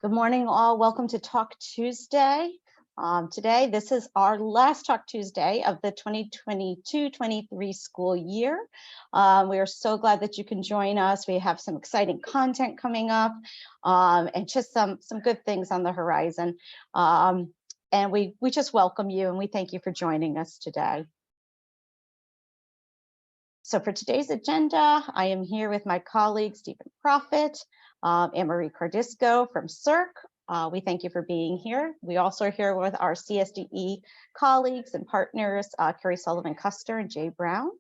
Good morning, all. Welcome to Talk Tuesday. Today, this is our last Talk Tuesday of the 2022-23 school year. We are so glad that you can join us. We have some exciting content coming up and just some good things on the horizon. And we just welcome you and we thank you for joining us today. So for today's agenda, I am here with my colleague, Stephen Profit, Anne-Marie Cardisco from CERC. We thank you for being here. We also are here with our CSDE colleagues and partners, Carrie Sullivan-Custer and Jay Brown.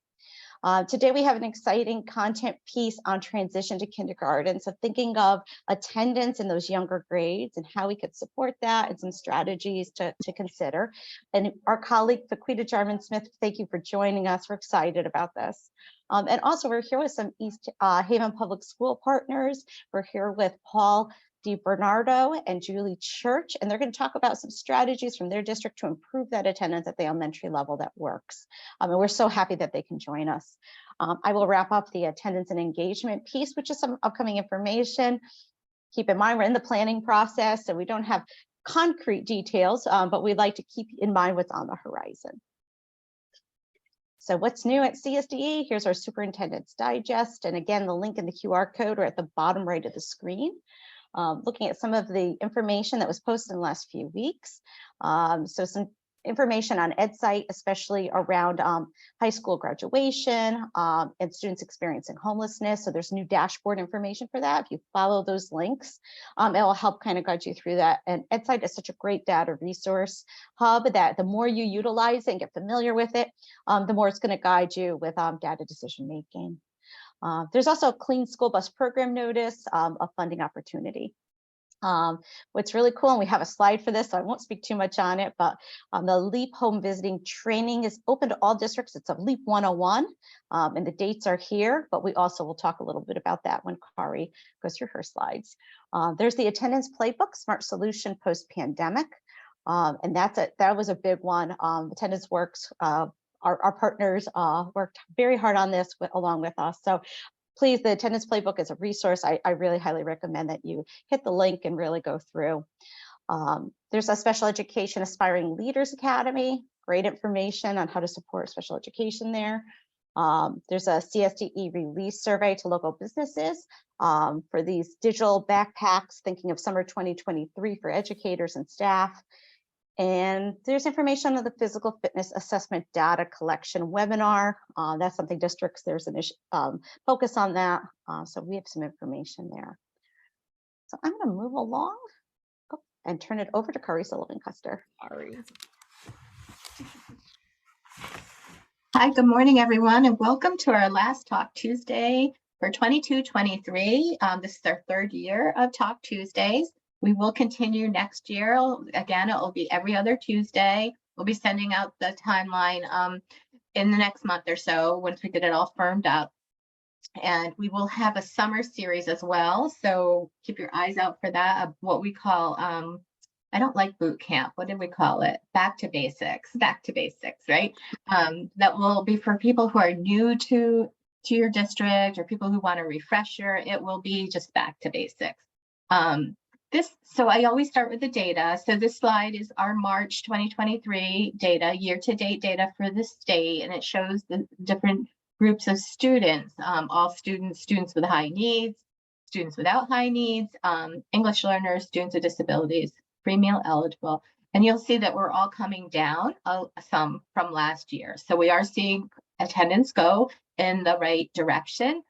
Today we have an exciting content piece on transition to kindergarten. So thinking of attendance in those younger grades and how we could support that and some strategies to consider. And our colleague, Faquita Jarman-Smith, thank you for joining us. We're excited about this. And also we're here with some East Haven Public School partners. We're here with Paul DiBernardo and Julie Church, and they're going to talk about some strategies from their district to improve that attendance at the elementary level that works. And we're so happy that they can join us. I will wrap up the attendance and engagement piece, which is some upcoming information. Keep in mind, we're in the planning process, so we don't have concrete details, but we'd like to keep in mind what's on the horizon. So what's new at CSDE? Here's our Superintendent's Digest. And again, the link and the QR code are at the bottom right of the screen. Looking at some of the information that was posted in the last few weeks. So some information on EdSite, especially around high school graduation and students experiencing homelessness. So there's new dashboard information for that. If you follow those links, it will help kind of guide you through that. And EdSite is such a great data resource hub that the more you utilize it and get familiar with it, the more it's going to guide you with data decision making. There's also a Clean School Bus Program notice, a funding opportunity. What's really cool, and we have a slide for this, so I won't speak too much on it, but the LEAP home visiting training is open to all districts. It's a LEAP 101, and the dates are here, but we also will talk a little bit about that when Kari goes through her slides. There's the attendance playbook, Smart Solution Post-Pandemic, and that was a big one. Attendance Works, our partners worked very hard on this along with us. So please, the attendance playbook is a resource. I really highly recommend that you hit the link and really go through. There's a Special Education Aspiring Leaders Academy, great information on how to support special education there. There's a CSDE release survey to local businesses for these digital backpacks, thinking of summer 2023 for educators and staff. And there's information on the physical fitness assessment data collection webinar. That's something districts, there's an focus on that. So we have some information there. So I'm gonna move along and turn it over to Kari Sullivan-Custer. Kari. Hi, good morning, everyone, and welcome to our last Talk Tuesday for 22-23. This is our third year of Talk Tuesdays. We will continue next year. Again, it will be every other Tuesday. We'll be sending out the timeline in the next month or so once we get it all firmed up. And we will have a summer series as well. So keep your eyes out for that, what we call, I don't like boot camp. What did we call it? Back to basics, right? That will be for people who are new to your district or people who want a refresher. It will be just back to basics. So I always start with the data. So this slide is our March 2023 data, year-to-date data for the state, and it shows the different groups of students, all students with high needs, students without high needs, English learners, students with disabilities, free meal eligible. And you'll see that we're all coming down some from last year. So we are seeing attendance go in the right direction.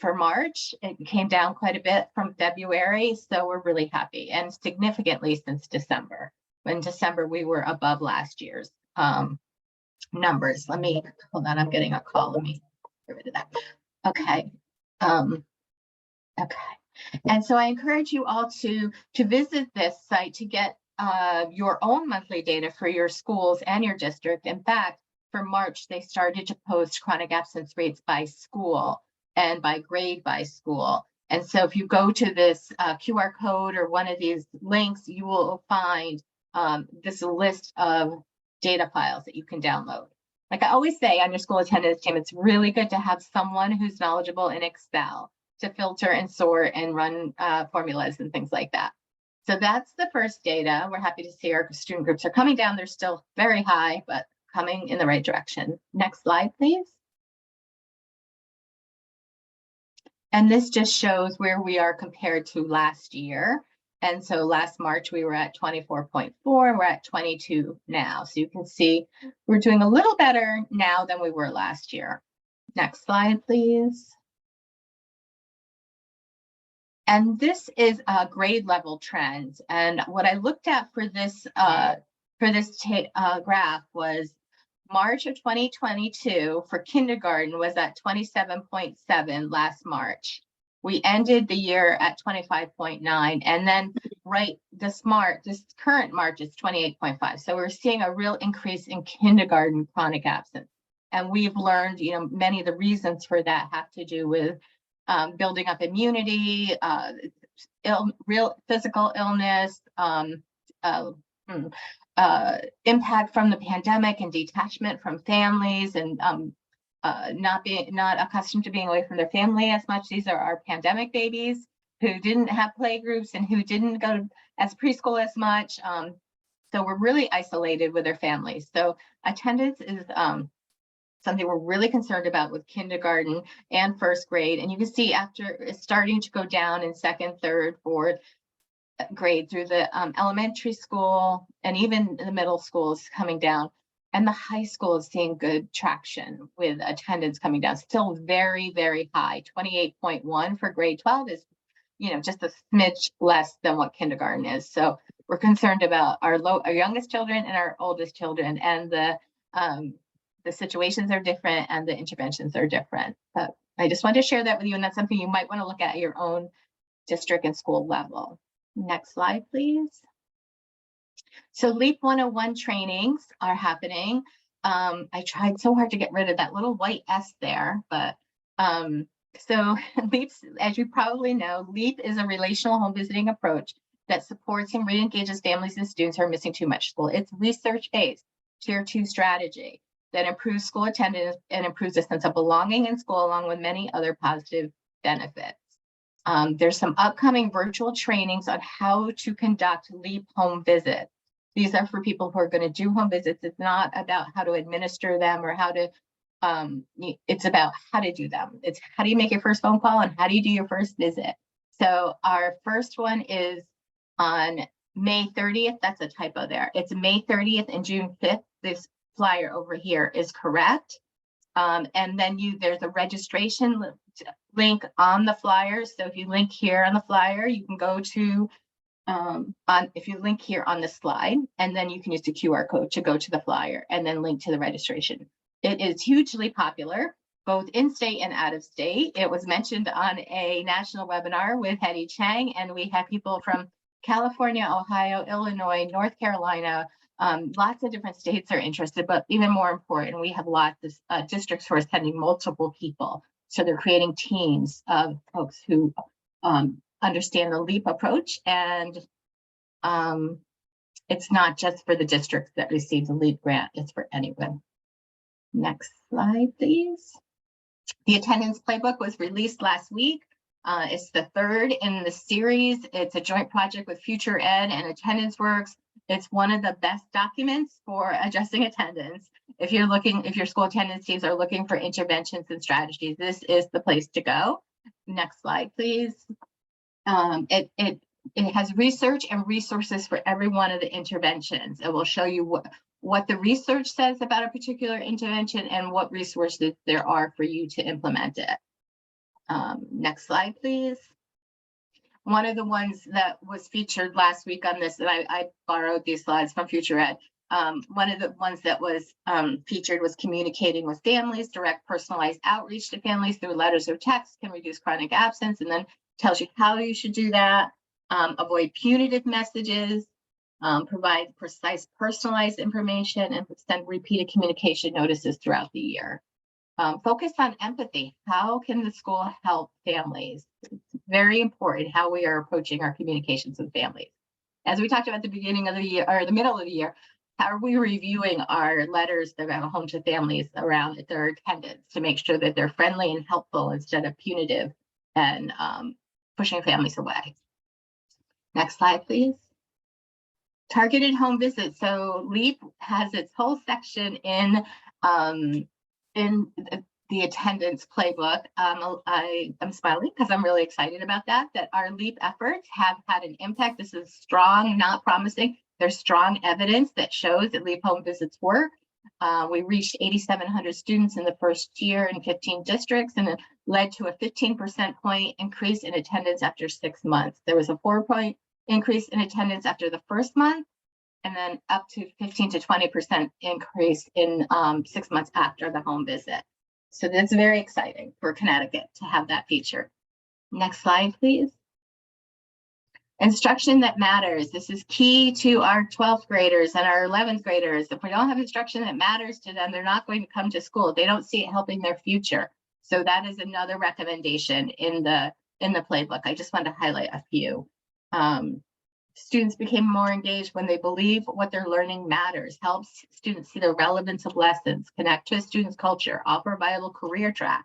For March, it came down quite a bit from February, so we're really happy, and significantly since December. In December, we were above last year's numbers. Let me, hold on, I'm getting a call. Let me get rid of that. Okay. Okay. And so I encourage you all to visit this site to get your own monthly data for your schools and your district. In fact, for March, they started to post chronic absence rates by school and by grade by school. And so if you go to this QR code or one of these links, you will find this list of data files that you can download. Like I always say on your school attendance team, it's really good to have someone who's knowledgeable in Excel to filter and sort and run formulas and things like that. So that's the first data. We're happy to see our student groups are coming down. They're still very high, but coming in the right direction. Next slide, please. And this just shows where we are compared to last year. And so last March, we were at 24.4, we're at 22 now. So you can see we're doing a little better now than we were last year. Next slide, please. And this is a grade level trend. And what I looked at for this graph was March of 2022 for kindergarten was at 27.7 last March. We ended the year at 25.9, and then this current March is 28.5. So we're seeing a real increase in kindergarten chronic absence. And we've learned, many of the reasons for that have to do with building up immunity, real physical illness, impact from the pandemic and detachment from families, and not accustomed to being away from their family as much. These are our pandemic babies who didn't have play groups and who didn't go as preschool as much. So we're really isolated with their families. So attendance is something we're really concerned about with kindergarten and first grade. And you can see after it's starting to go down in second, third, fourth grade through the elementary school, and even the middle school is coming down. And the high school is seeing good traction with attendance coming down. Still very, very high. 28.1 for grade 12 is, just a smidge less than what kindergarten is. So we're concerned about our youngest children and our oldest children, and the situations are different and the interventions are different. But I just wanted to share that with you, and that's something you might want to look at your own district and school level. Next slide, please. So LEAP 101 trainings are happening. I tried so hard to get rid of that little white S there, but so LEAP, as you probably know, LEAP is a relational home visiting approach that supports and re-engages families and students who are missing too much school. It's research-based, tier 2 strategy that improves school attendance and improves a sense of belonging in school, along with many other positive benefits. There's some upcoming virtual trainings on how to conduct LEAP home visits. These are for people who are going to do home visits. It's not about how to administer them or how to, it's about how to do them. It's how do you make your first phone call and how do you do your first visit? So our first one is on May 30th. That's a typo there. It's May 30th and June 5th. This flyer over here is correct. And then there's a registration link on the flyer. So if you link here on the flyer, you can go to, if you link here on the slide, and then you can use the QR code to go to the flyer and then link to the registration. It is hugely popular, both in state and out of state. It was mentioned on a national webinar with Hetty Chang, and we had people from California, Ohio, Illinois, North Carolina, lots of different states are interested, but even more important, we have lots of districts who are sending multiple people. So they're creating teams of folks who understand the LEAP approach, and it's not just for the districts that receive the LEAP grant, it's for anyone. Next slide, please. The attendance playbook was released last week. It's the third in the series. It's a joint project with Future Ed and Attendance Works. It's one of the best documents for adjusting attendance. If your school attendance teams are looking for interventions and strategies, this is the place to go. Next slide, please. It has research and resources for every one of the interventions. It will show you what the research says about a particular intervention and what resources there are for you to implement it. Next slide, please. One of the ones that was featured last week on this, and I borrowed these slides from Future Ed. One of the ones that was featured was communicating with families. Direct personalized outreach to families through letters or text can reduce chronic absence, and then tells you how you should do that. Avoid punitive messages, provide precise personalized information, and send repeated communication notices throughout the year. Focus on empathy. How can the school help families? It's very important how we are approaching our communications with families. As we talked about at the beginning of the year, or the middle of the year, how are we reviewing our letters that go home to families around their attendance to make sure that they're friendly and helpful instead of punitive and pushing families away? Next slide, please. Targeted home visits. So LEAP has its whole section in the attendance playbook. I'm smiling because I'm really excited about that our LEAP efforts have had an impact. This is strong, not promising. There's strong evidence that shows that LEAP home visits work. We reached 8,700 students in the first year in 15 districts, and it led to a 15% point increase in attendance after 6 months. There was a 4-point increase in attendance after the first month, and then up to 15 to 20% increase in 6 months after the home visit. So that's very exciting for Connecticut to have that feature. Next slide, please. Instruction that matters. This is key to our 12th graders and our 11th graders. If we don't have instruction that matters to them, they're not going to come to school. They don't see it helping their future. So that is another recommendation in the playbook. I just wanted to highlight a few. Students became more engaged when they believe what they're learning matters, helps students see the relevance of lessons, connect to a student's culture, offer a viable career track,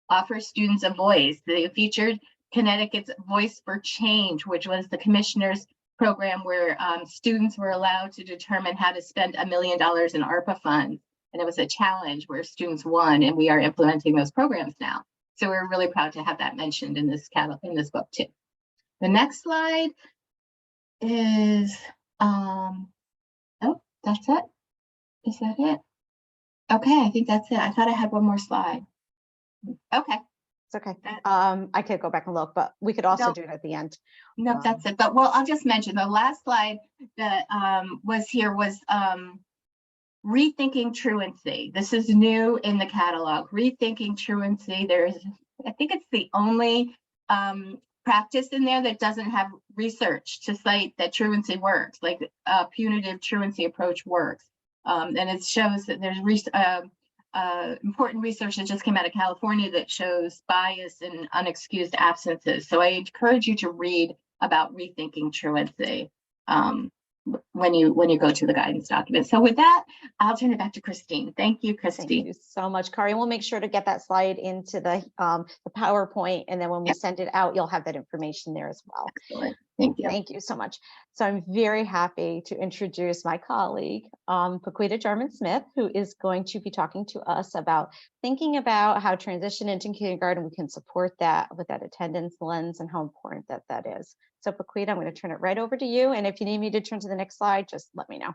offer students a voice. They featured Connecticut's Voice for Change, which was the commissioner's program where students were allowed to determine how to spend $1 million in ARPA funds. And it was a challenge where students won, and we are implementing those programs now. So we're really proud to have that mentioned in this book too. The next slide is, oh, that's it. Is that it? Okay, I think that's it. I thought I had one more slide. Okay. It's okay. I could go back and look, but we could also do it at the end. No, that's it. But well, I'll just mention the last slide that was rethinking truancy. This is new in the catalog. Rethinking truancy. I think it's the only practice in there that doesn't have research to cite that truancy works, like a punitive truancy approach works. And it shows that there's important research that just came out of California that shows bias and unexcused absences. So I encourage you to read about rethinking truancy when you go to the guidance document. So with that, I'll turn it back to Christine. Thank you, Christine. Thank you so much, Kari. We'll make sure to get that slide into the PowerPoint, and then when we send it out, you'll have that information there as well. Excellent. Thank you. Thank you so much. So I'm very happy to introduce my colleague, Paquita Jarman-Smith, who is going to be talking to us about thinking about how transition into kindergarten, we can support that with that attendance lens and how important that is. So Paquita, I'm going to turn it right over to you. And if you need me to turn to the next slide, just let me know.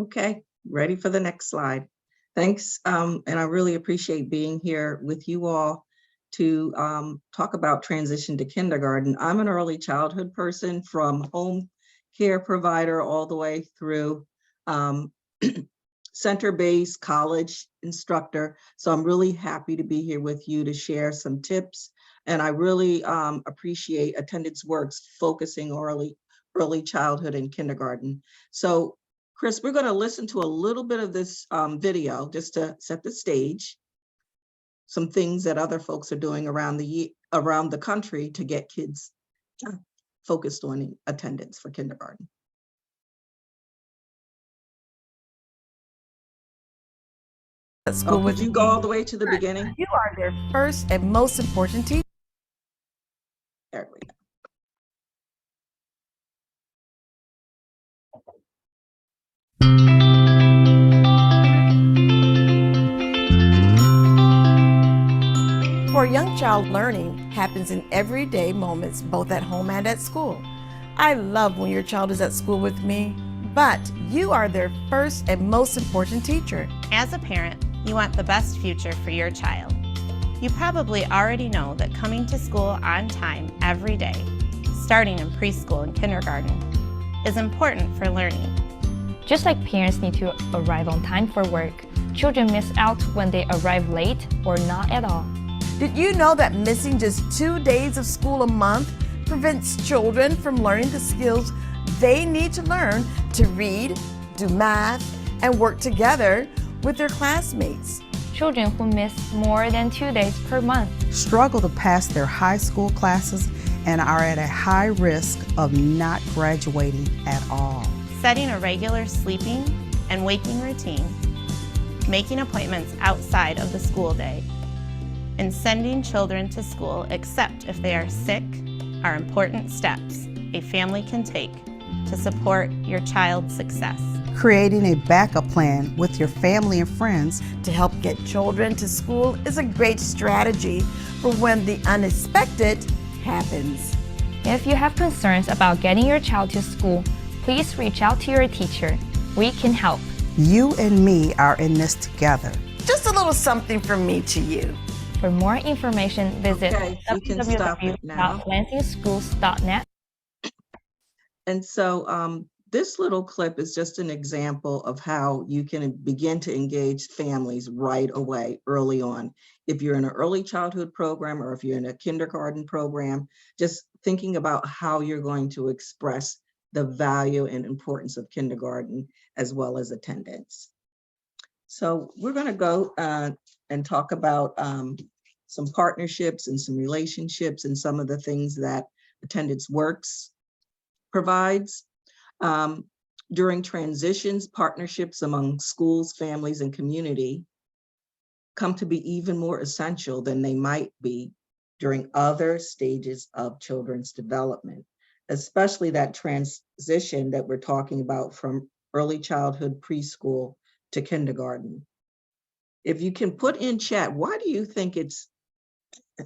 Okay, ready for the next slide. Thanks. And I really appreciate being here with you all to talk about transition to kindergarten. I'm an early childhood person, from home care provider all the way through center-based college instructor. So I'm really happy to be here with you to share some tips. And I really appreciate Attendance Works focusing early childhood and kindergarten. So Chris, we're going to listen to a little bit of this video just to set the stage. Some things that other folks are doing around the country to get kids focused on attendance for kindergarten. At school would you go all the way to the beginning? You are their first and most important teacher. There we go. For a young child, learning happens in everyday moments, both at home and at school. I love when your child is at school with me, but you are their first and most important teacher. As a parent, you want the best future for your child. You probably already know that coming to school on time every day, starting in preschool and kindergarten, is important for learning. Just like parents need to arrive on time for work, children miss out when they arrive late or not at all. Did you know that missing just 2 days of school a month prevents children from learning the skills they need to learn to read, do math, and work together with their classmates? Children who miss more than 2 days per month struggle to pass their high school classes and are at a high risk of not graduating at all. Setting a regular sleeping and waking routine, making appointments outside of the school day, and sending children to school except if they are sick are important steps a family can take to support your child's success. Creating a backup plan with your family and friends To help get children to school is a great strategy for when the unexpected happens. If you have concerns about getting your child to school, please reach out to your teacher. We can help. You and me are in this together. Just a little something from me to you. For more information, visit Okay, you can stop it now. www.lansingschools.net. And so this little clip is just an example of how you can begin to engage families right away, early on. If you're in an early childhood program or if you're in a kindergarten program, just thinking about how you're going to express the value and importance of kindergarten as well as attendance. So we're going to go and talk about some partnerships and some relationships and some of the things that Attendance Works provides. During transitions, partnerships among schools, families, and community come to be even more essential than they might be during other stages of children's development, especially that transition that we're talking about from early childhood, preschool to kindergarten. If you can put in chat, why do you think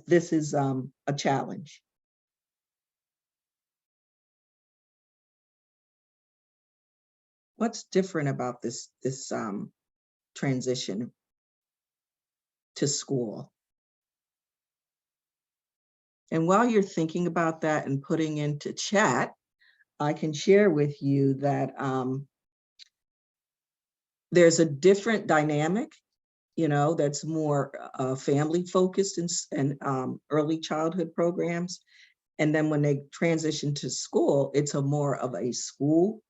this is a challenge? What's different about this transition to school? And while you're thinking about that and putting into chat, I can share with you that there's a different dynamic, that's more family focused and early childhood programs. And then when they transition to school, it's more of a school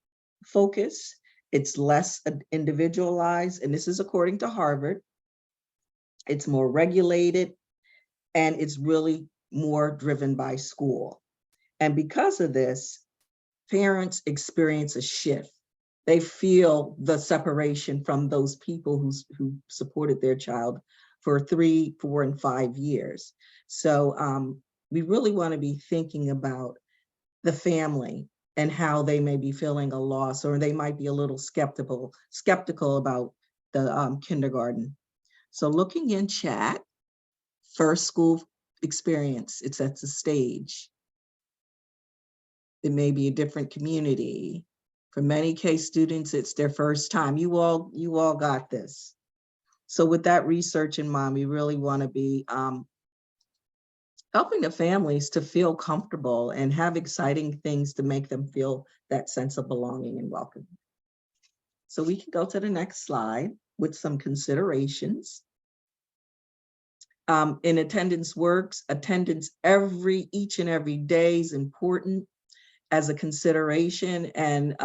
focus. It's less individualized, and this is according to Harvard. It's more regulated, and it's really more driven by school. And because of this, parents experience a shift. They feel the separation from those people who supported their child for 3, 4, and 5 years. So we really want to be thinking about the family and how they may be feeling a loss, or they might be a little skeptical about the kindergarten. So looking in chat, first school experience, it sets a stage. It may be a different community. For many K students, it's their first time. You all got this. So with that research in mind, we really want to be helping the families to feel comfortable and have exciting things to make them feel that sense of belonging and welcome. So we can go to the next slide with some considerations. In Attendance Works, attendance each and every day is important as a consideration. And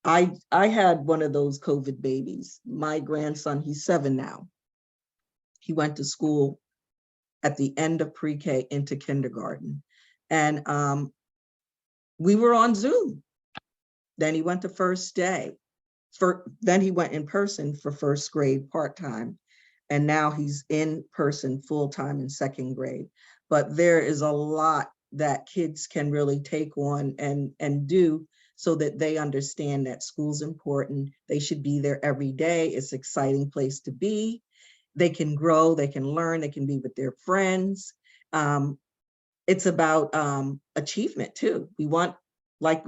I had one of those COVID babies. My grandson, he's 7 now. He went to school at the end of pre-K into kindergarten. And we were on Zoom. Then he went to first day. Then he went in person for first grade part-time. And now he's in person full-time in second grade. But there is a lot that kids can really take on and do so that they understand that school's important. They should be there every day. It's an exciting place to be. They can grow, they can learn, they can be with their friends. It's about achievement too. We want, like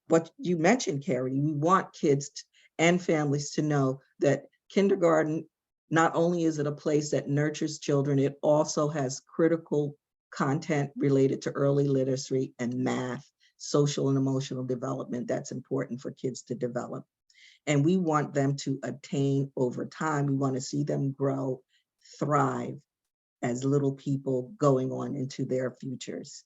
what you mentioned, Carrie, we want kids and families to know that kindergarten, not only is it a place that nurtures children, it also has critical content related to early literacy and math, social and emotional development that's important for kids to develop. And we want them to attain over time. We want to see them grow, thrive as little people going on into their futures.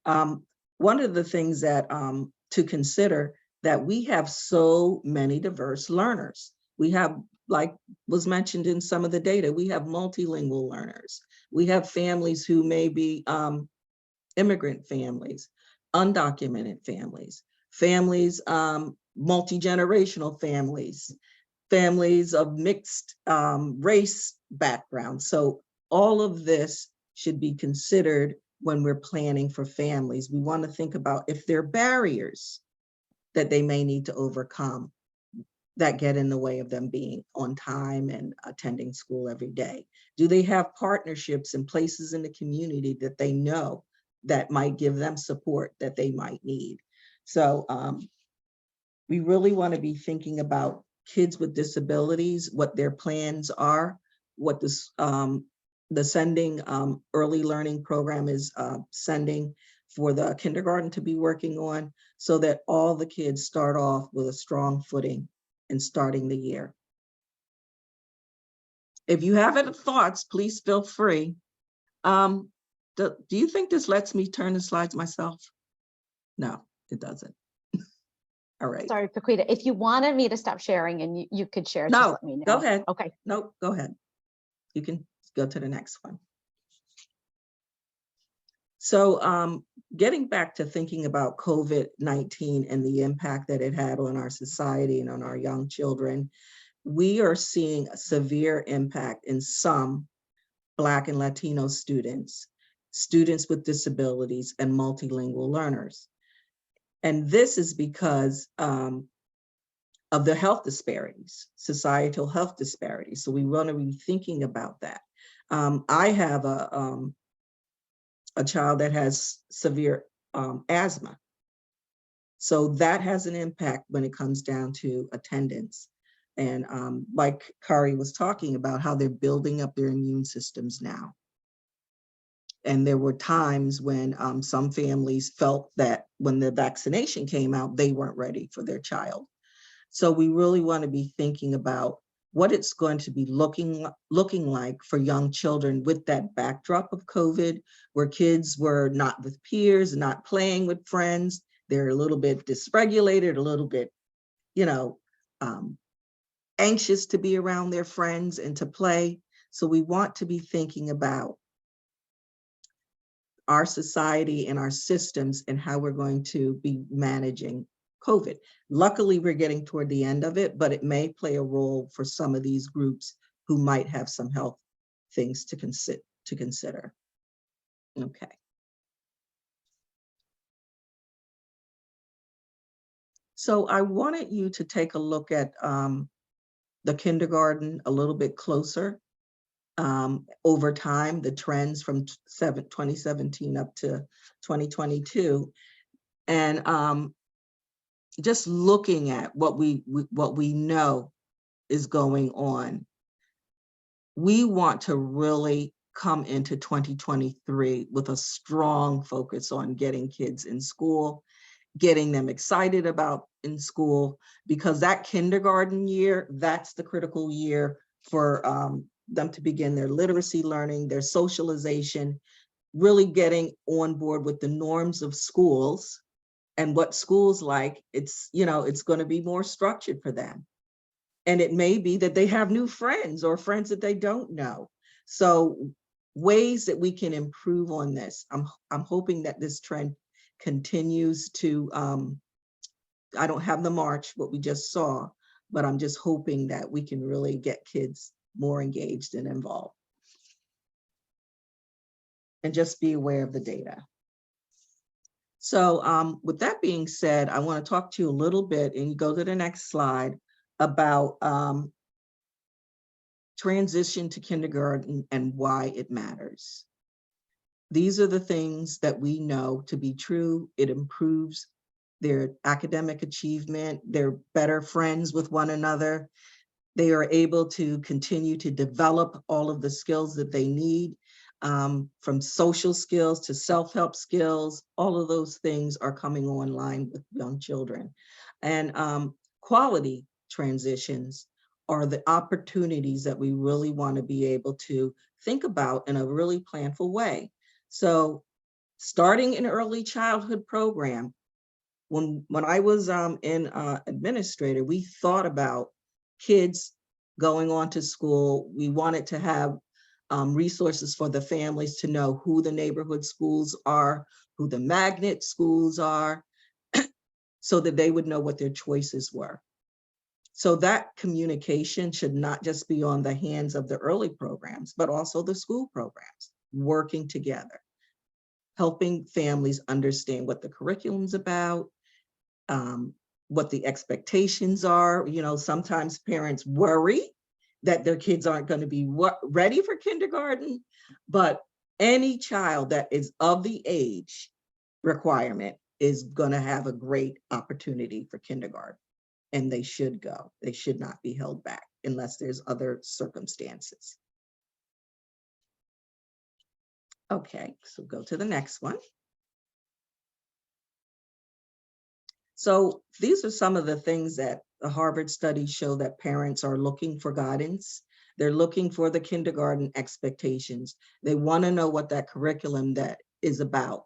One of the things that to consider, that we have so many diverse learners. We have, like was mentioned in some of the data, we have multilingual learners. We have families who may be immigrant families, undocumented families, multi-generational families, families of mixed race backgrounds. So all of this should be considered when we're planning for families. We want to think about if there are barriers that they may need to overcome that get in the way of them being on time and attending school every day. Do they have partnerships and places in the community that they know that might give them support that they might need? So we really want to be thinking about kids with disabilities, what their plans are, what this the sending early learning program is sending for the kindergarten to be working on, so that all the kids start off with a strong footing in starting the year. If you have any thoughts, please feel free. Do you think this lets me turn the slides myself? No, it doesn't. All right. Sorry, Paquita, if you wanted me to stop sharing and you could share, No, just let me know. go ahead. Okay. No, go ahead. You can go to the next one. So getting back to thinking about COVID-19 and the impact that it had on our society and on our young children, we are seeing a severe impact in some Black and Latino students, students with disabilities, and multilingual learners. And this is because of the health disparities, societal health disparities. So we want to be thinking about that. I have a child that has severe asthma. So that has an impact when it comes down to attendance. And like Kari was talking about, how they're building up their immune systems now. And there were times when some families felt that when the vaccination came out, they weren't ready for their child. So we really want to be thinking about what it's going to be looking like for young children with that backdrop of COVID, where kids were not with peers, not playing with friends. They're a little bit dysregulated, a little bit, anxious to be around their friends and to play. So we want to be thinking about our society and our systems and how we're going to be managing COVID. Luckily, we're getting toward the end of it, but it may play a role for some of these groups who might have some health things to consider. Okay. So I wanted you to take a look at the kindergarten a little bit closer. Over time, the trends from 2017 up to 2022. And just looking at what we know is going on, we want to really come into 2023 with a strong focus on getting kids in school, getting them excited about in school, because that kindergarten year, that's the critical year for them to begin their literacy learning, their socialization, really getting on board with the norms of schools. And what school's like, it's going to be more structured for them. And it may be that they have new friends or friends that they don't know. So ways that we can improve on this. I'm hoping that this trend continues to, I don't have the March, what we just saw, but I'm just hoping that we can really get kids more engaged and involved. And just be aware of the data. So with that being said, I want to talk to you a little bit, and you go to the next slide, about transition to kindergarten and why it matters. These are the things that we know to be true. It improves their academic achievement. They're better friends with one another. They are able to continue to develop all of the skills that they need. From social skills to self-help skills, all of those things are coming online with young children. And quality transitions are the opportunities that we really want to be able to think about in a really planful way. So starting an early childhood program, when I was in administrator, we thought about kids going on to school. We wanted to have resources for the families to know who the neighborhood schools are, who the magnet schools are, so that they would know what their choices were. So that communication should not just be on the hands of the early programs, but also the school programs working together. helping families understand what the curriculum's about, what the expectations are. You know, sometimes parents worry that their kids aren't going to be ready for kindergarten, but any child that is of the age requirement is going to have a great opportunity for kindergarten, and they should go. They should not be held back unless there's other circumstances. Okay, so go to the next one. So these are some of the things that the Harvard studies show that parents are looking for guidance. They're looking for the kindergarten expectations. They want to know what that curriculum that is about.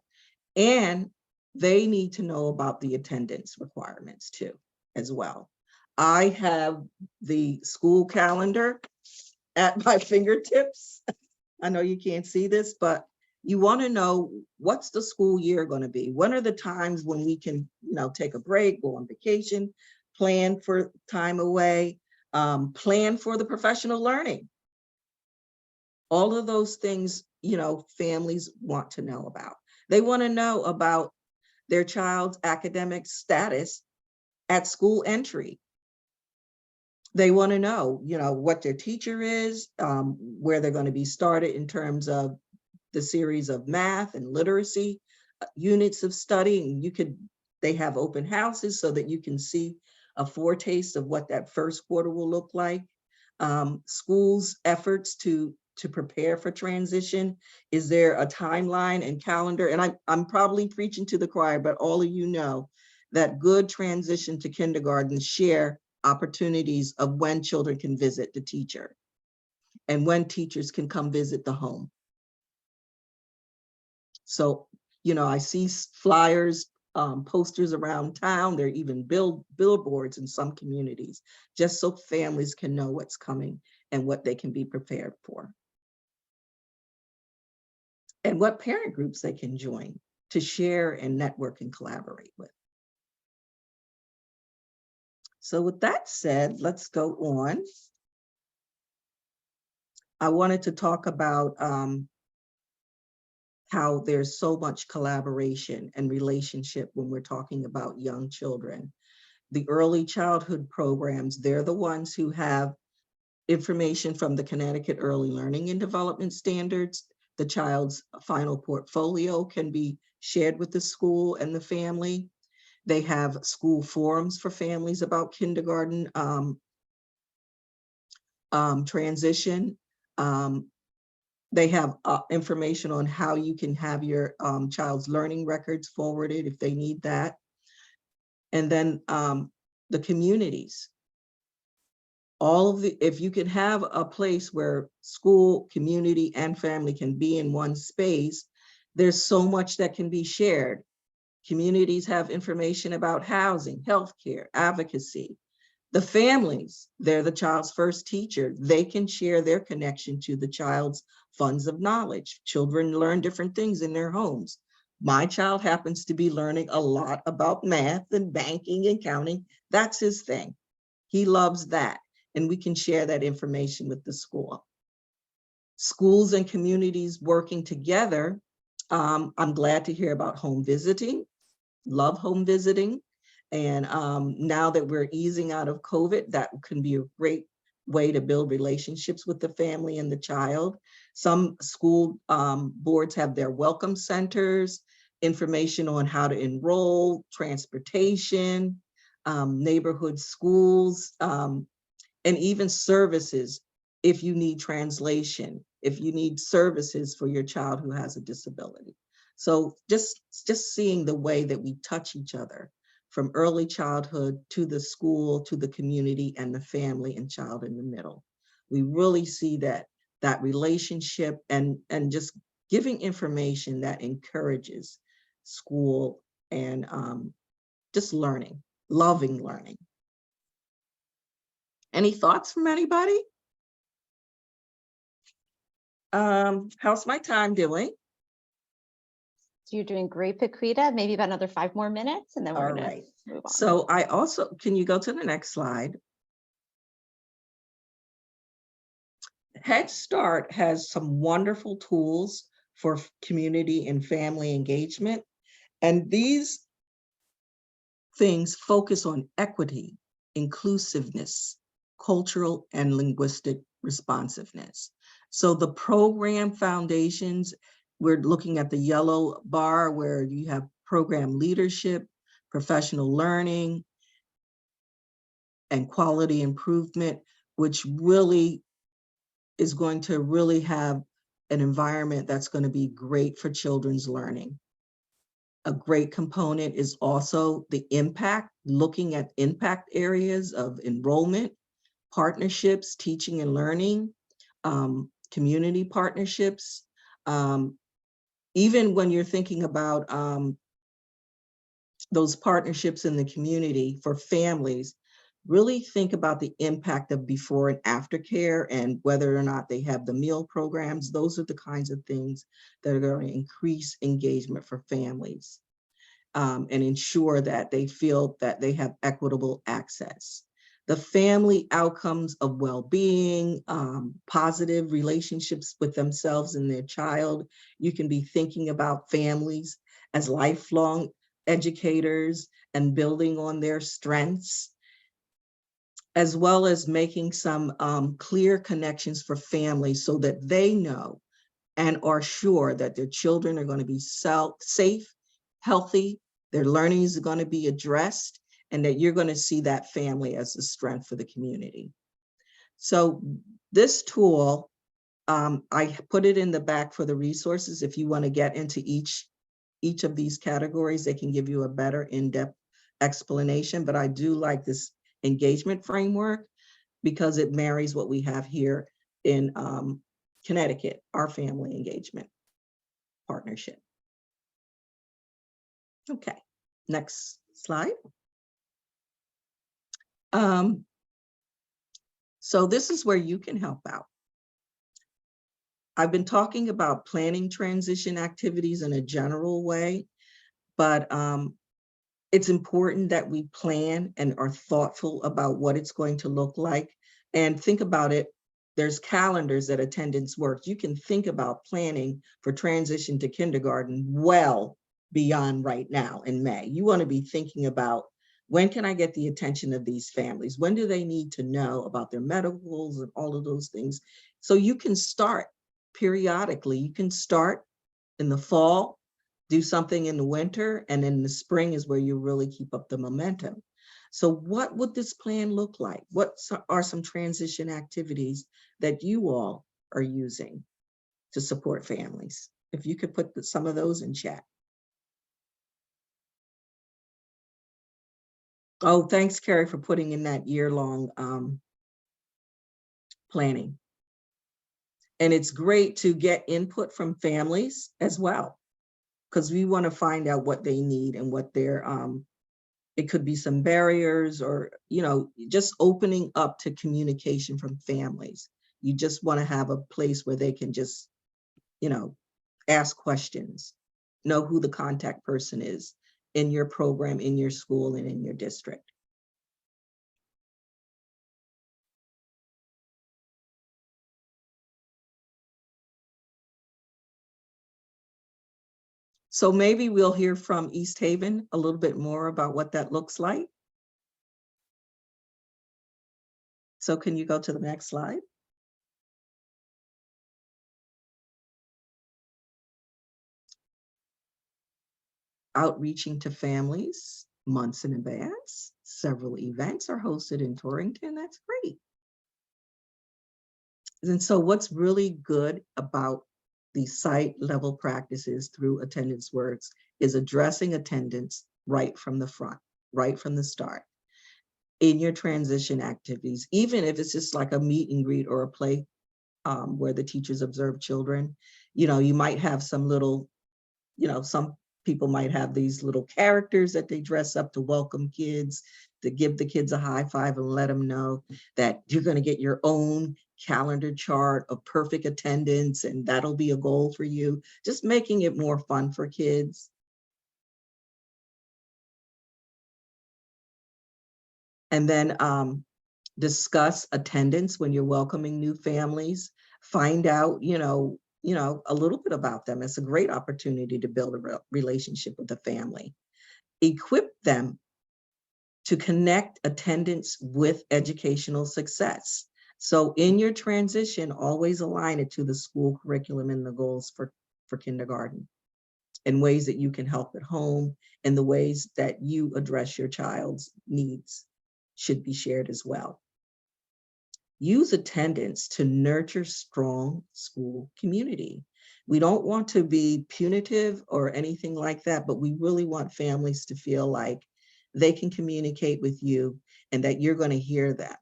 And they need to know about the attendance requirements too, as well. I have the school calendar at my fingertips. I know you can't see this, but you want to know, what's the school year going to be? When are the times when we can, you know, take a break, go on vacation, plan for time away, plan for the professional learning. All of those things, you know, families want to know about. They want to know about their child's academic status at school entry. They want to know, you know, what their teacher is, where they're going to be started in terms of the series of math and literacy units of study. And they have open houses so that you can see a foretaste of what that first quarter will look like. Schools' efforts to prepare for transition. Is there a timeline and calendar? And I'm probably preaching to the choir, but all of you know that good transition to kindergarten share opportunities of when children can visit the teacher and when teachers can come visit the home. So, you know, I see flyers, posters around town. There are even billboards in some communities, just so families can know what's coming and what they can be prepared for. And what parent groups they can join to share and network and collaborate with. So with that said, let's go on. I wanted to talk about how there's so much collaboration and relationship when we're talking about young children. The early childhood programs, they're the ones who have information from the Connecticut Early Learning and Development Standards. The child's final portfolio can be shared with the school and the family. They have school forums for families about kindergarten transition. They have information on how you can have your child's learning records forwarded if they need that. And then the communities. If you can have a place where school, community, and family can be in one space, there's so much that can be shared. Communities have information about housing, healthcare, advocacy. The families, they're the child's first teacher. They can share their connection to the child's funds of knowledge. Children learn different things in their homes. My child happens to be learning a lot about math and banking and counting. That's his thing. He loves that. And we can share that information with the school. Schools and communities working together. I'm glad to hear about home visiting. Love home visiting. And now that we're easing out of COVID, that can be a great way to build relationships with the family and the child. Some school boards have their welcome centers, information on how to enroll, transportation, neighborhood schools, and even services if you need translation, if you need services for your child who has a disability. So just seeing the way that we touch each other from early childhood to the school, to the community and the family and child in the middle. We really see that relationship and just giving information that encourages school and just learning, loving learning. Any thoughts from anybody? How's my time doing? So you're doing great, Paquita. Maybe about another 5 more minutes and then we're going to move on. So I also, can you go to the next slide? Head Start has some wonderful tools for community and family engagement. And these things focus on equity, inclusiveness, cultural and linguistic responsiveness. So the program foundations, we're looking at the yellow bar where you have program leadership, professional learning, and quality improvement, which really is going to really have an environment that's going to be great for children's learning. A great component is also the impact, looking at impact areas of enrollment, partnerships, teaching and learning, community partnerships. Even when you're thinking about those partnerships in the community for families, really think about the impact of before and after care and whether or not they have the meal programs. Those are the kinds of things that are going to increase engagement for families and ensure that they feel that they have equitable access. The family outcomes of well-being, positive relationships with themselves and their child. You can be thinking about families as lifelong educators and building on their strengths, as well as making some clear connections for families so that they know and are sure that their children are going to be safe, healthy, their learning is going to be addressed, and that you're going to see that family as a strength for the community. So this tool, I put it in the back for the resources. If you want to get into each of these categories, they can give you a better in-depth explanation, but I do like this engagement framework because it marries what we have here in Connecticut, our family engagement partnership. Okay, next slide. So this is where you can help out. I've been talking about planning transition activities in a general way, but it's important that we plan and are thoughtful about what it's going to look like. And think about it, there's calendars at Attendance Works. You can think about planning for transition to kindergarten well beyond right now in May. You want to be thinking about, when can I get the attention of these families? When do they need to know about their medicals and all of those things? So you can start periodically. You can start in the fall, do something in the winter, and in the spring is where you really keep up the momentum. So what would this plan look like? What are some transition activities that you all are using to support families? If you could put some of those in chat. Oh, thanks, Carrie, for putting in that year-long planning. And it's great to get input from families as well, because we want to find out what they need and what their, it could be some barriers or, just opening up to communication from families. You just want to have a place where they can just, ask questions, know who the contact person is in your program, in your school, and in your district. So maybe we'll hear from East Haven a little bit more about what that looks like. So can you go to the next slide? Outreaching to families months in advance. Several events are hosted in Torrington. That's great. And so what's really good about the site level practices through Attendance Works is addressing attendance right from the front, right from the start in your transition activities, even if it's just like a meet and greet or a play where the teachers observe children. You might have some little, some people might have these little characters that they dress up to welcome kids, to give the kids a high five and let them know that you're going to get your own calendar chart of perfect attendance, and that'll be a goal for you. Just making it more fun for kids. And then discuss attendance when you're welcoming new families. Find out, a little bit about them. It's a great opportunity to build a relationship with the family. Equip them to connect attendance with educational success. So in your transition, always align it to the school curriculum and the goals for kindergarten, in ways that you can help at home, and the ways that you address your child's needs should be shared as well. Use attendance to nurture strong school community. We don't want to be punitive or anything like that, but we really want families to feel like they can communicate with you and that you're going to hear them.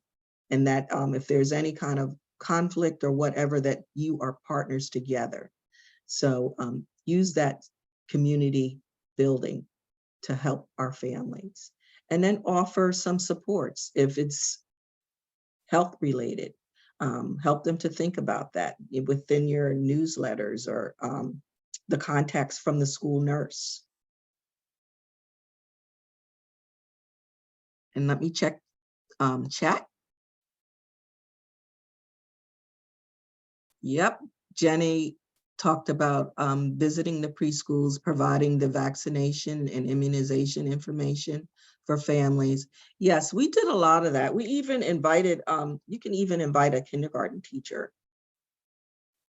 And that if there's any kind of conflict or whatever, that you are partners together. So use that community building to help our families. And then offer some supports. If it's health related, help them to think about that within your newsletters or the contacts from the school nurse. And let me check chat. Yep, Jenny talked about visiting the preschools, providing the vaccination and immunization information for families. Yes, we did a lot of that. We even invited, you can even invite a kindergarten teacher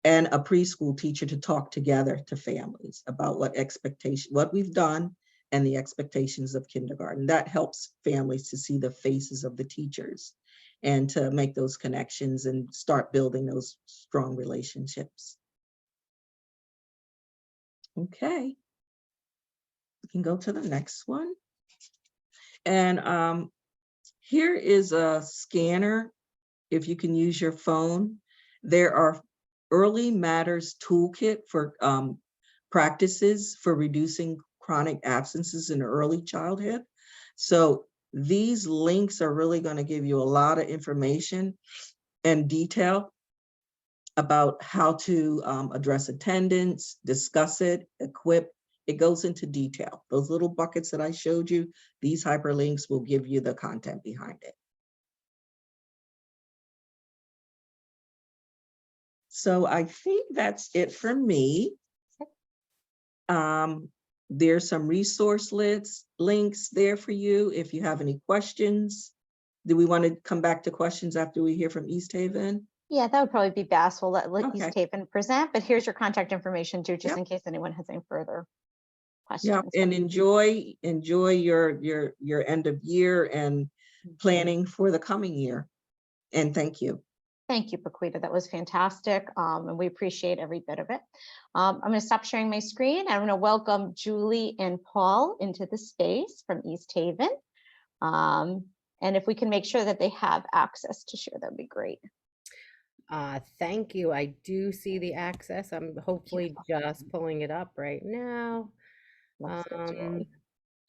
and a preschool teacher to talk together to families about what we've done and the expectations of kindergarten. That helps families to see the faces of the teachers and to make those connections and start building those strong relationships. Okay, we can go to the next one. And here is a scanner. If you can use your phone, there are Early Matters Toolkit for practices for reducing chronic absences in early childhood. So these links are really going to give you a lot of information and detail about how to address attendance, discuss it, equip. It goes into detail. Those little buckets that I showed you, these hyperlinks will give you the content behind it. So I think that's it for me. There's some resource links there for you if you have any questions. Do we want to come back to questions after we hear from East Haven? Yeah, that would probably be best. We'll let Okay. East Haven present, but here's your contact information too, just Yep. in case anyone has any further Yeah, questions. and enjoy your end of year and planning for the coming year. And thank you. Thank you, Paquita. That was fantastic. And we appreciate every bit of it. I'm going to stop sharing my screen. I'm going to welcome Julie and Paul into the space from East Haven. And if we can make sure that they have access to share, that'd be great. Thank you. I do see the access. I'm hopefully just pulling it up right now. Let's get Julie.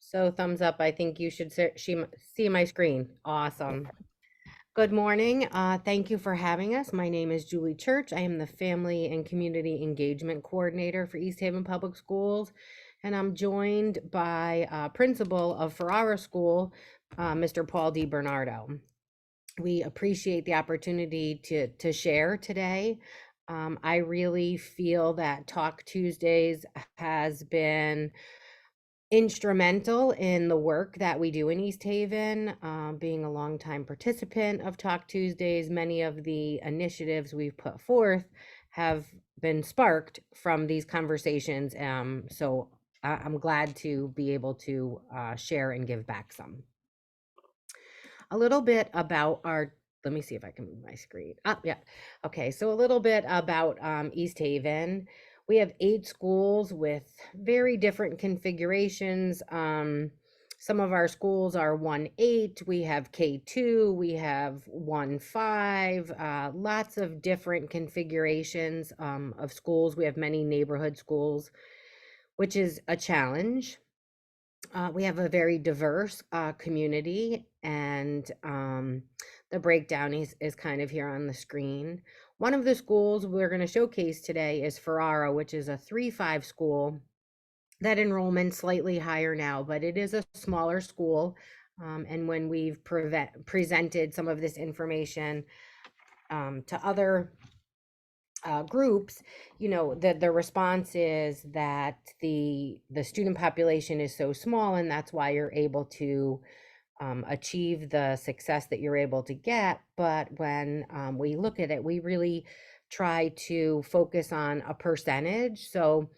So thumbs up. I think you should see my screen. Awesome. Good morning. Thank you for having us. My name is Julie Church. I am the Family and Community Engagement Coordinator for East Haven Public Schools. And I'm joined by Principal of Ferrara School, Mr. Paul DiBernardo. We appreciate the opportunity to share today. I really feel that Talk Tuesdays has been instrumental in the work that we do in East Haven. Being a longtime participant of Talk Tuesdays, many of the initiatives we've put forth have been sparked from these conversations. So I'm glad to be able to share and give back some. A little bit about let me see if I can move my screen. Yeah. Okay. So a little bit about East Haven. We have 8 schools with very different configurations. Some of our schools are 1-8, we have K2, we have 1-5, lots of different configurations of schools. We have many neighborhood schools, which is a challenge. We have a very diverse community, and the breakdown is kind of here on the screen. One of the schools we're going to showcase today is Ferrara, which is a 3-5 school. That enrollment slightly higher now, but it is a smaller school. And when we've presented some of this information to other groups, the response is that the student population is so small, and that's why you're able to achieve the success that you're able to get. But when we look at it, we really try to focus on a percentage. So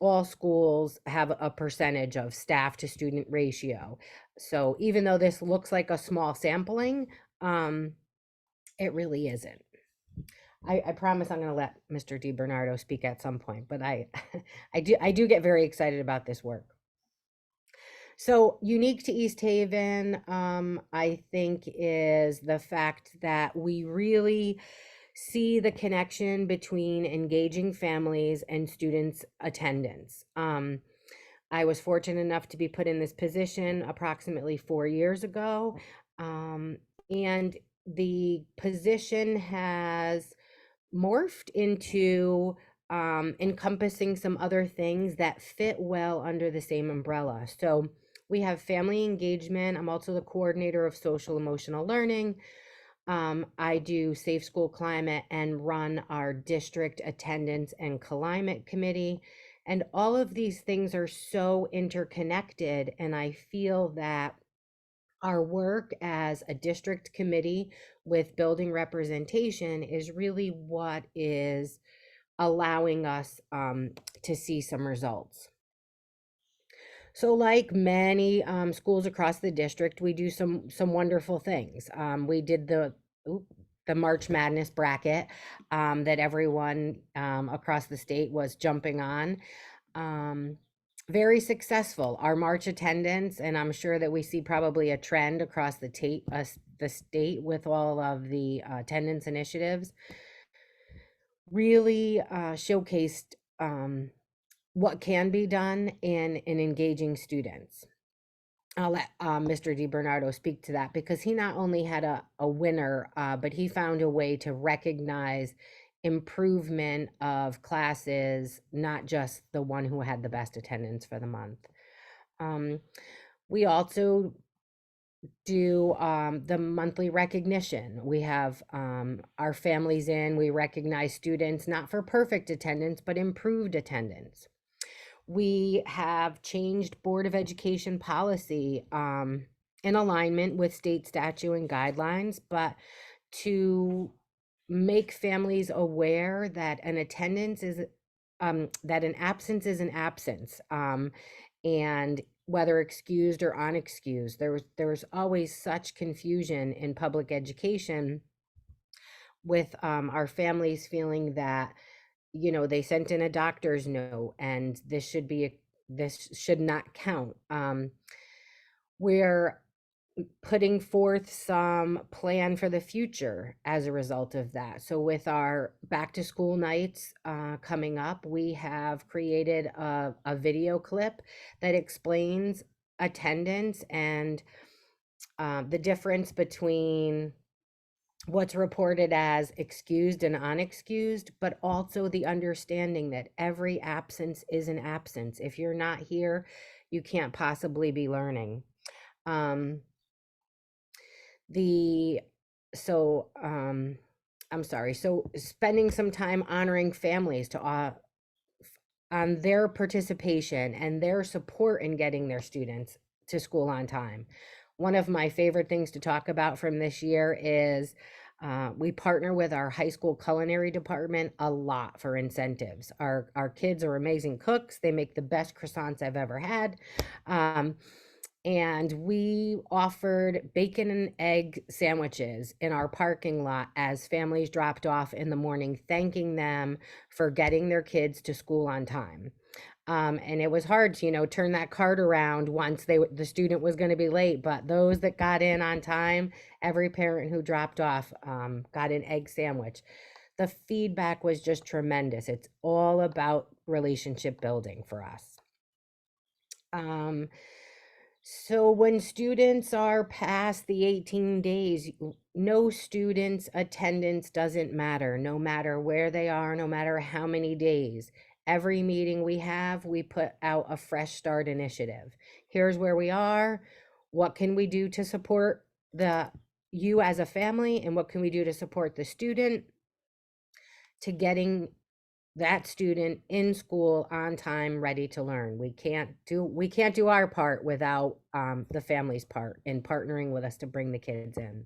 all schools have a percentage of staff to student ratio. So even though this looks like a small sampling, it really isn't. I promise I'm going to let Mr. DiBernardo speak at some point, but I do get very excited about this work. So unique to East Haven, I think, is the fact that we really see the connection between engaging families and students' attendance. I was fortunate enough to be put in this position approximately 4 years ago, and the position has morphed into encompassing some other things that fit well under the same umbrella. So we have family engagement. I'm also the coordinator of social emotional learning. I do Safe School Climate and run our district attendance and climate committee. And all of these things are so interconnected. And I feel that our work as a district committee with building representation is really what is allowing us to see some results. So like many schools across the district, we do some wonderful things. We did the March Madness bracket that everyone across the state was jumping on. Very successful. Our March attendance, and I'm sure that we see probably a trend across the state with all of the attendance initiatives, really showcased what can be done in engaging students. I'll let Mr. DiBernardo speak to that, because he not only had a winner, but he found a way to recognize improvement of classes, not just the one who had the best attendance for the month. We also do the monthly recognition. We have our families in, we recognize students not for perfect attendance, but improved attendance. We have changed Board of Education policy in alignment with state statute and guidelines, but to make families aware that an attendance is that an absence is an absence, and whether excused or unexcused. There's always such confusion in public education with our families feeling that they sent in a doctor's note and this should not count. We're putting forth some plan for the future as a result of that. So with our back to school nights coming up, we have created a video clip that explains attendance and the difference between what's reported as excused and unexcused, but also the understanding that every absence is an absence. If you're not here, you can't possibly be learning. So spending some time honoring families on their participation and their support in getting their students to school on time. One of my favorite things to talk about from this year is we partner with our high school culinary department a lot for incentives. Our kids are amazing cooks. They make the best croissants I've ever had. And we offered bacon and egg sandwiches in our parking lot as families dropped off in the morning, thanking them for getting their kids to school on time. And it was hard to, turn that cart around once the student was going to be late, but those that got in on time, every parent who dropped off got an egg sandwich. The feedback was just tremendous. It's all about relationship building for us. So when students are past the 18 days, no student's attendance doesn't matter, no matter where they are, no matter how many days. Every meeting we have, we put out a fresh start initiative. Here's where we are. What can we do to support you as a family? And what can we do to support the student? to getting that student in school on time, ready to learn. We can't do our part without the family's part in partnering with us to bring the kids in.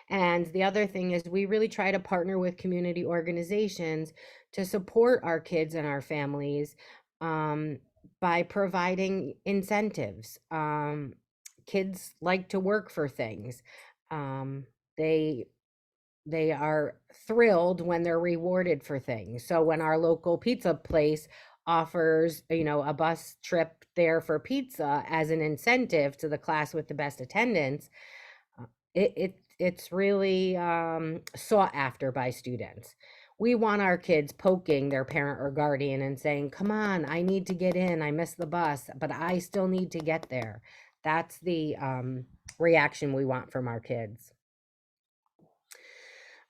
And the other thing is we really try to partner with community organizations to support our kids and our families by providing incentives. Kids like to work for things. They are thrilled when they're rewarded for things. So when our local pizza place offers, a bus trip there for pizza as an incentive to the class with the best attendance, it's really sought after by students. We want our kids poking their parent or guardian and saying, come on, I need to get in, I missed the bus, but I still need to get there. That's the reaction we want from our kids.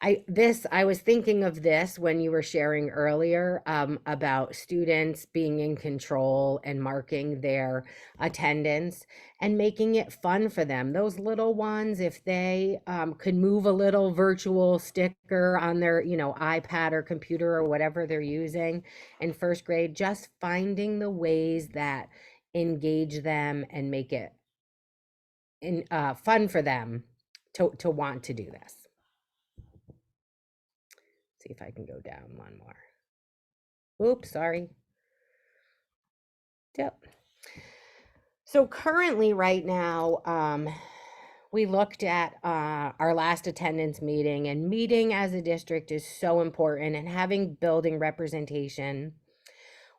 I was thinking of this when you were sharing earlier about students being in control and marking their attendance and making it fun for them. Those little ones, if they could move a little virtual sticker on their, iPad or computer or whatever they're using in first grade, just finding the ways that engage them and make it fun for them to want to do this. See if I can go down one more. Oops, sorry. Yep. So currently right now, we looked at our last attendance meeting, and meeting as a district is so important, and having building representation.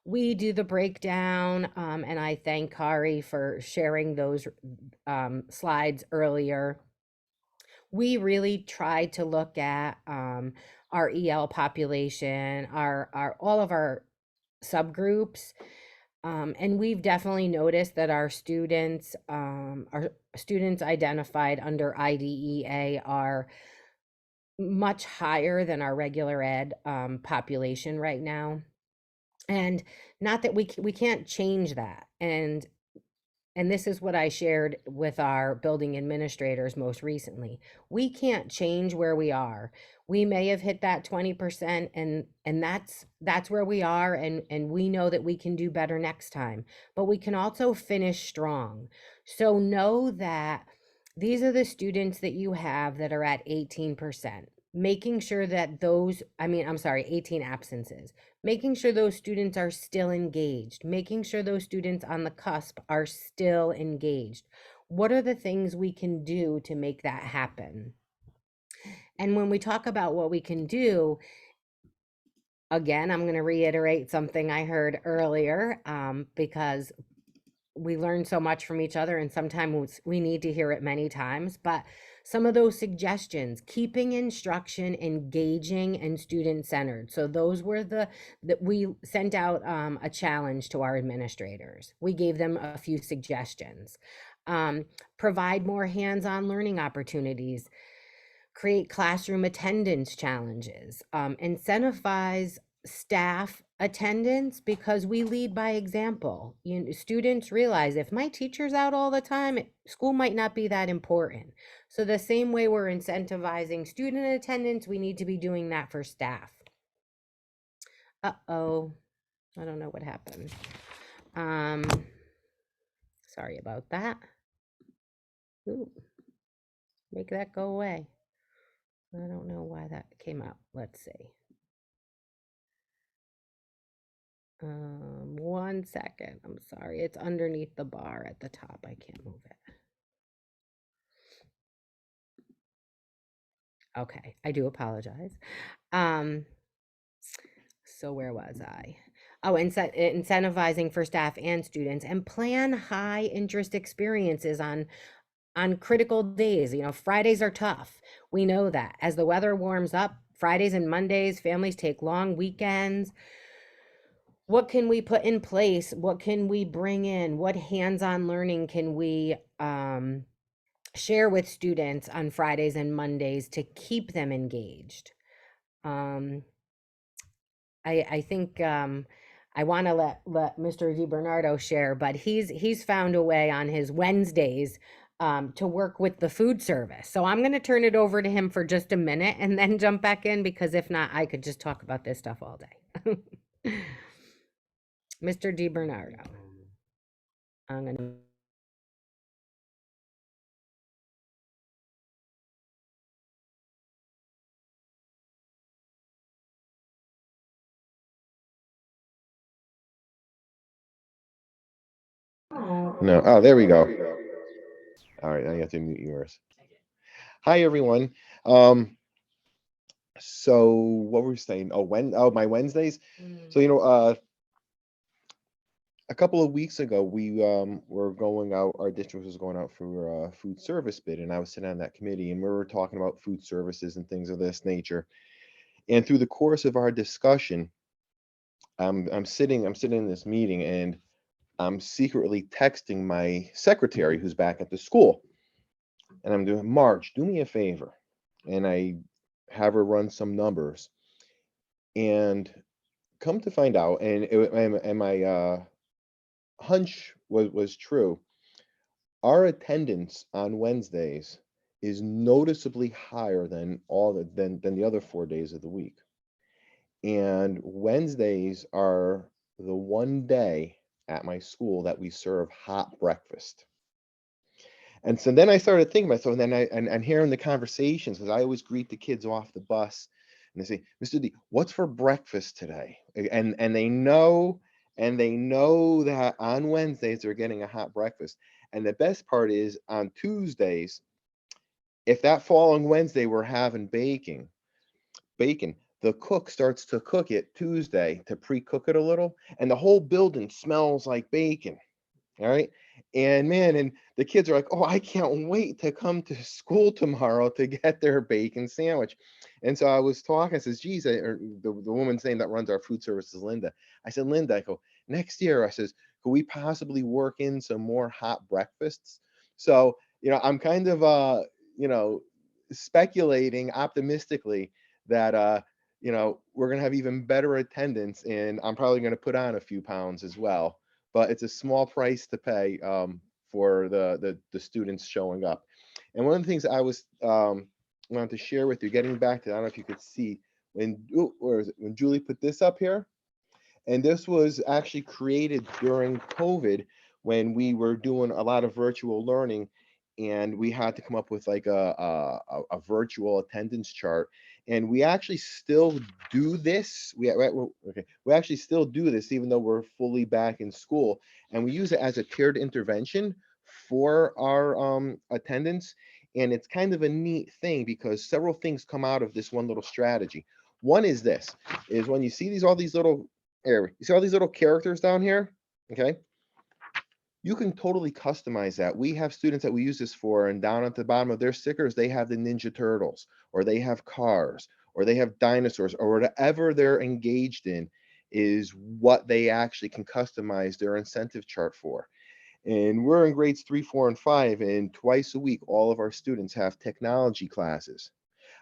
We do the breakdown, and I thank Kari for sharing those slides earlier. We really tried to look at our EL population, all of our subgroups, and we've definitely noticed that our students identified under IDEA are much higher than our regular ed population right now. And not that we can't change that. And this is what I shared with our building administrators most recently. We can't change where we are. We may have hit that 20% and that's where we are, and we know that we can do better next time. But we can also finish strong. So know that these are the students that you have that are at 18%. Making sure that 18 absences. Making sure those students are still engaged, making sure those students on the cusp are still engaged. What are the things we can do to make that happen? And when we talk about what we can do, again, I'm going to reiterate something I heard earlier, because we learn so much from each other, and sometimes we need to hear it many times. But some of those suggestions: keeping instruction engaging and student-centered. So those were that we sent out a challenge to our administrators. We gave them a few suggestions. Provide more hands-on learning opportunities. Create classroom attendance challenges. Incentivize staff attendance, because we lead by example. Students realize if my teacher's out all the time, school might not be that important. So the same way we're incentivizing student attendance, we need to be doing that for staff. Uh-oh, I don't know what happened. Sorry about that. Ooh, make that go away. I don't know why that came up. Let's see. 1 second. I'm sorry. It's underneath the bar at the top. I can't move it. Okay, I do apologize. So where was I? Oh, incentivizing for staff and students, and plan high interest experiences on critical days. Fridays are tough. We know that. As the weather warms up, Fridays and Mondays, families take long weekends. What can we put in place? What can we bring in? What hands-on learning can we share with students on Fridays and Mondays to keep them engaged? I think I want to let Mr. DiBernardo share, but he's found a way on his Wednesdays to work with the food service. So I'm going to turn it over to him for just a minute and then jump back in, because if not, I could just talk about this stuff all day. Mr. DiBernardo. I'm going to. No. Oh, there we go. All right, now you have to mute yours. Hi, everyone. So what were we saying? Oh, my Wednesdays. So a couple of weeks ago, we were going out. Our district was going out for a food service bid, and I was sitting on that committee, and we were talking about food services and things of this nature. And through the course of our discussion, I'm sitting in this meeting, and I'm secretly texting my secretary, who's back at the school, and I'm doing, Marge, do me a favor, and I have her run some numbers, and come to find out, and my hunch was true. Our attendance on Wednesdays is noticeably higher than than the other 4 days of the week. And Wednesdays are the one day at my school that we serve hot breakfast. And so then I started thinking about, so then and hearing the conversations, because I always greet the kids off the bus and they say, Mr. D, what's for breakfast today? And they know that on Wednesdays they're getting a hot breakfast. And the best part is on Tuesdays, if that following Wednesday we're having bacon, the cook starts to cook it Tuesday to pre-cook it a little, and the whole building smells like bacon. All right. And man, and the kids are like, oh, I can't wait to come to school tomorrow to get their bacon sandwich. And so I was talking, I says, geez, the woman's name that runs our food service is Linda. I said, Linda, I go, next year, I says, could we possibly work in some more hot breakfasts? So, I'm kind of, speculating optimistically that, we're going to have even better attendance, and I'm probably going to put on a few pounds as well. But it's a small price to pay for the students showing up. And one of the things I was wanted to share with you, getting back to, I don't know if you could see, when Julie put this up here, and this was actually created during COVID when we were doing a lot of virtual learning, and we had to come up with like a virtual attendance chart. And we actually still do this. We actually still do this even though we're fully back in school, and we use it as a tiered intervention for our attendance. And it's kind of a neat thing because several things come out of this one little strategy. One is this: is when you see all these little characters down here, okay? You can totally customize that. We have students that we use this for, and down at the bottom of their stickers, they have the Ninja Turtles, or they have cars, or they have dinosaurs, or whatever they're engaged in is what they actually can customize their incentive chart for. And we're in grades 3, 4, and 5, and twice a week, all of our students have technology classes.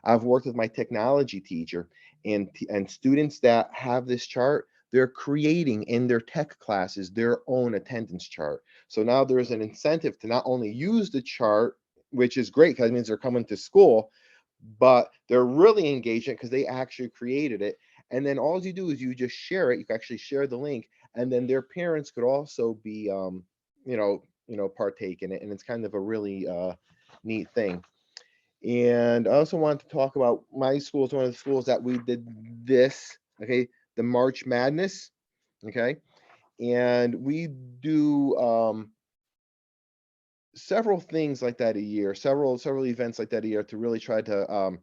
I've worked with my technology teacher, and students that have this chart, they're creating in their tech classes their own attendance chart. So now there's an incentive to not only use the chart, which is great because it means they're coming to school, but they're really engaging because they actually created it. And then all you do is you just share it. You can actually share the link, and then their parents could also be, partake in it. And it's kind of a really neat thing. And I also wanted to talk about my school is one of the schools that we did this, okay, the March Madness, okay, and we do several things like that a year, several events like that a year to really try to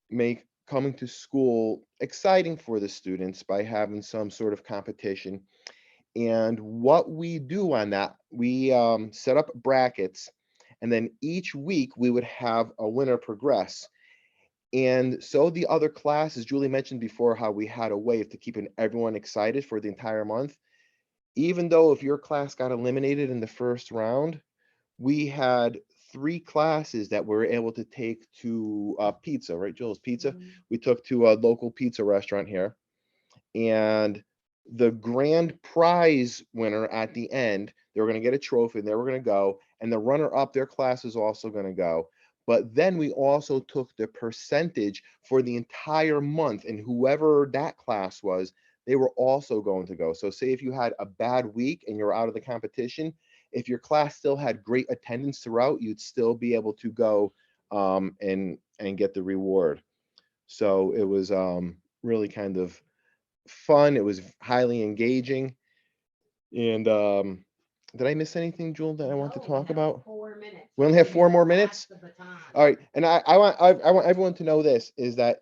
make coming to school exciting for the students by having some sort of competition. And what we do on that, we set up brackets, and then each week we would have a winner progress. And so the other classes, Julie mentioned before how we had a way of keeping everyone excited for the entire month. Even though if your class got eliminated in the first round, we had 3 classes that we were able to take to pizza, right, Jules? Pizza. We took to a local pizza restaurant here. And the grand prize winner at the end, They were going to get a trophy and they were going to go, and the runner up, their class is also going to go. But then we also took the percentage for the entire month, and whoever that class was, they were also going to go. So say if you had a bad week and you're out of the competition, if your class still had great attendance throughout, you'd still be able to go and get the reward. So it was really kind of fun. It was highly engaging. And did I miss anything, Jewel, that I want to talk about? 4 minutes. We only have 4 more minutes? Pass the baton. All right, and I want everyone to know this, is that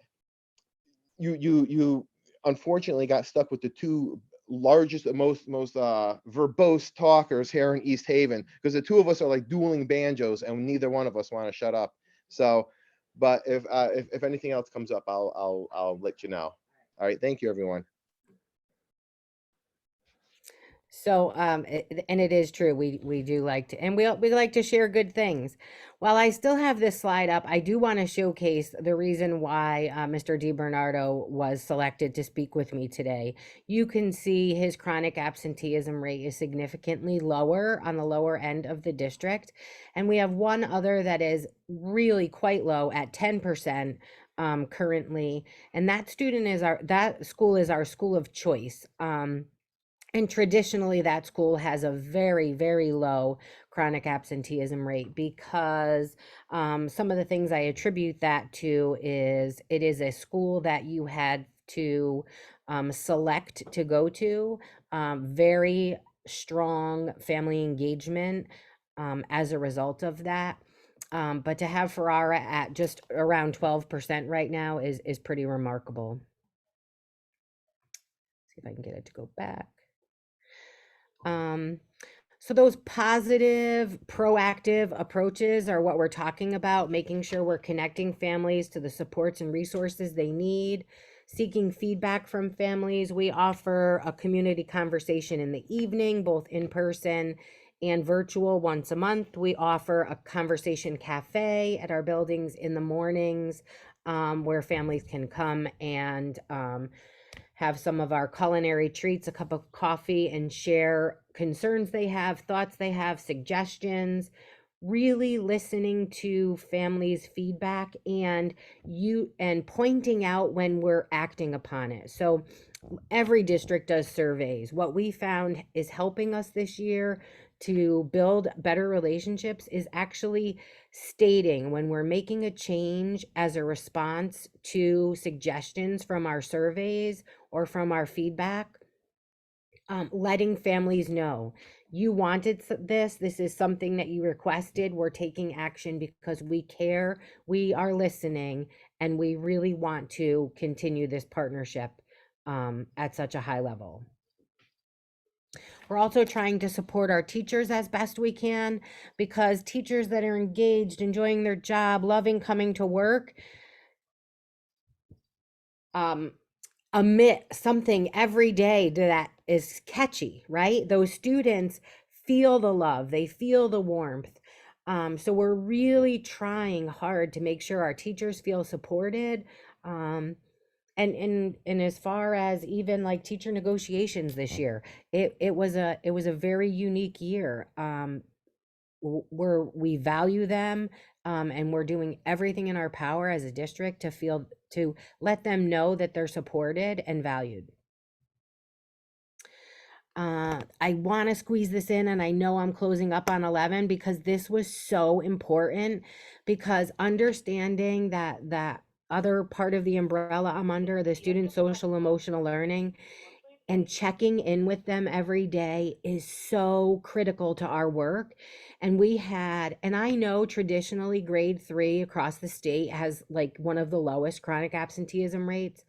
you unfortunately got stuck with the two largest and most verbose talkers here in East Haven, because the two of us are like dueling banjos and neither one of us want to shut up. So, but if anything else comes up, I'll let you know. All right, thank you, everyone. So, and it is true. We do like to, and we like to share good things. While I still have this slide up, I do want to showcase the reason why Mr. DiBernardo was selected to speak with me today. You can see his chronic absenteeism rate is significantly lower on the lower end of the district, and we have one other that is really quite low at 10%. Currently, and that school is our school of choice. And traditionally, that school has a very, very low chronic absenteeism rate because some of the things I attribute that to is it is a school that you had to select to go to, very strong family engagement as a result of that. But to have Ferrara at just around 12% right now is pretty remarkable. See if I can get it to go back. So those positive, proactive approaches are what we're talking about, making sure we're connecting families to the supports and resources they need, seeking feedback from families. We offer a community conversation in the evening, both in person and virtual once a month. We offer a conversation cafe at our buildings in the mornings, where families can come and have some of our culinary treats, a cup of coffee, and share concerns they have, thoughts they have, suggestions, really listening to families' feedback and pointing out when we're acting upon it. So every district does surveys. What we found is helping us this year to build better relationships is actually stating when we're making a change as a response to suggestions from our surveys or from our feedback, letting families know you wanted this is something that you requested, we're taking action because we care, we are listening, and we really want to continue this partnership at such a high level. We're also trying to support our teachers as best we can, because teachers that are engaged, enjoying their job, loving coming to work, emit something every day that is catchy, right? Those students feel the love, they feel the warmth. So we're really trying hard to make sure our teachers feel supported. And as far as even like teacher negotiations this year, it was a very unique year. We value them, and we're doing everything in our power as a district to let them know that they're supported and valued. I want to squeeze this in, and I know I'm closing up on 11 because this was so important, because understanding that other part of the umbrella I'm under, the student social emotional learning, and checking in with them every day is so critical to our work. And I know traditionally grade 3 across the state has like one of the lowest chronic absenteeism rates.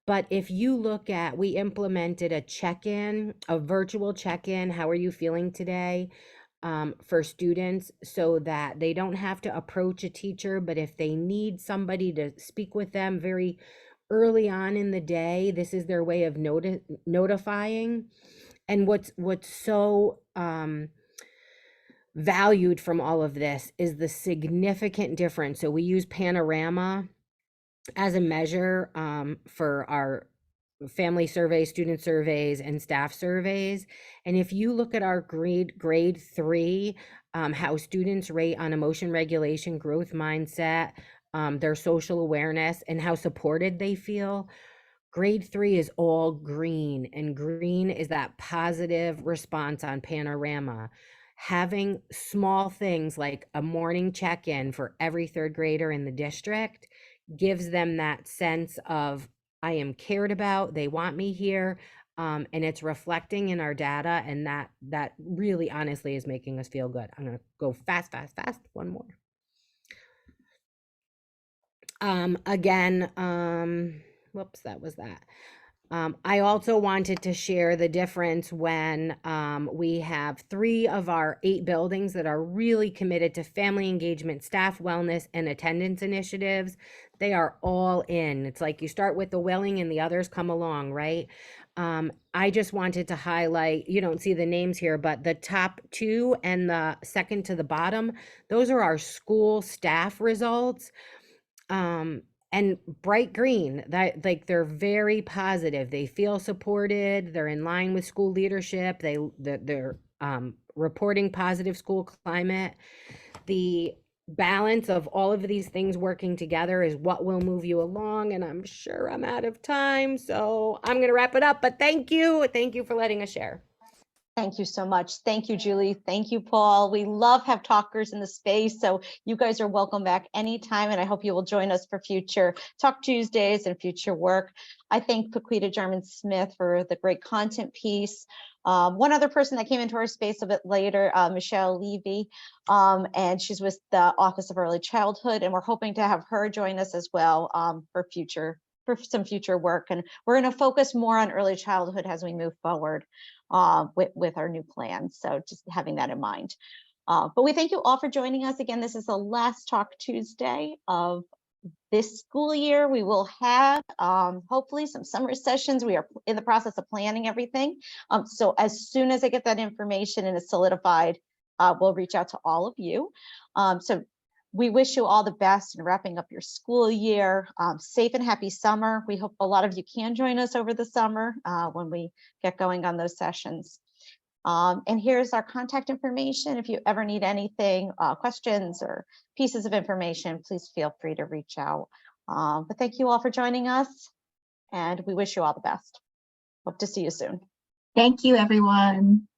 But if you look at, we implemented a virtual check-in, how are you feeling today? For students, so that they don't have to approach a teacher, but if they need somebody to speak with them very early on in the day, this is their way of notifying. And what's so valued from all of this is the significant difference. So we use Panorama as a measure for our family surveys, student surveys, and staff surveys. And if you look at our grade 3, how students rate on emotion regulation, growth mindset, their social awareness, and how supported they feel, grade 3 is all green, and green is that positive response on Panorama. Having small things like a morning check-in for every 3rd grader in the district gives them that sense of, I am cared about, they want me here, and it's reflecting in our data, and that really honestly is making us feel good. I'm gonna go fast, one more. Whoops, that was that. I also wanted to share the difference when we have 3 of our 8 buildings that are really committed to family engagement, staff wellness, and attendance initiatives. They are all in. It's like you start with the Welling and the others come along, right? I just wanted to highlight, you don't see the names here, but the top 2 and the second to the bottom, those are our school staff results. And bright green, that like they're very positive. They feel supported. They're in line with school leadership. They're reporting positive school climate. The balance of all of these things working together is what will move you along. And I'm sure I'm out of time, so I'm going to wrap it up. But thank you for letting us share. Thank you so much. Thank you, Julie. Thank you, Paul. We love have talkers in the space, so you guys are welcome back anytime, and I hope you will join us for future Talk Tuesdays and future work. I thank Paquita Jarman-Smith for the great content piece. One other person that came into our space a bit later, Michelle Levy, and she's with the Office of Early Childhood, and we're hoping to have her join us as well for some future work. And we're going to focus more on early childhood as we move forward with our new plan. So just having that in mind. But we thank you all for joining us. Again, this is the last Talk Tuesday of this school year. We will have hopefully some summer sessions. We are in the process of planning everything. So as soon as I get that information and it's solidified, we'll reach out to all of you. So we wish you all the best in wrapping up your school year. Safe and happy summer. We hope a lot of you can join us over the summer when we get going on those sessions. And here's our contact information. If you ever need anything, questions or pieces of information, please feel free to reach out. But thank you all for joining us, and we wish you all the best. Hope to see you soon. Thank you, everyone.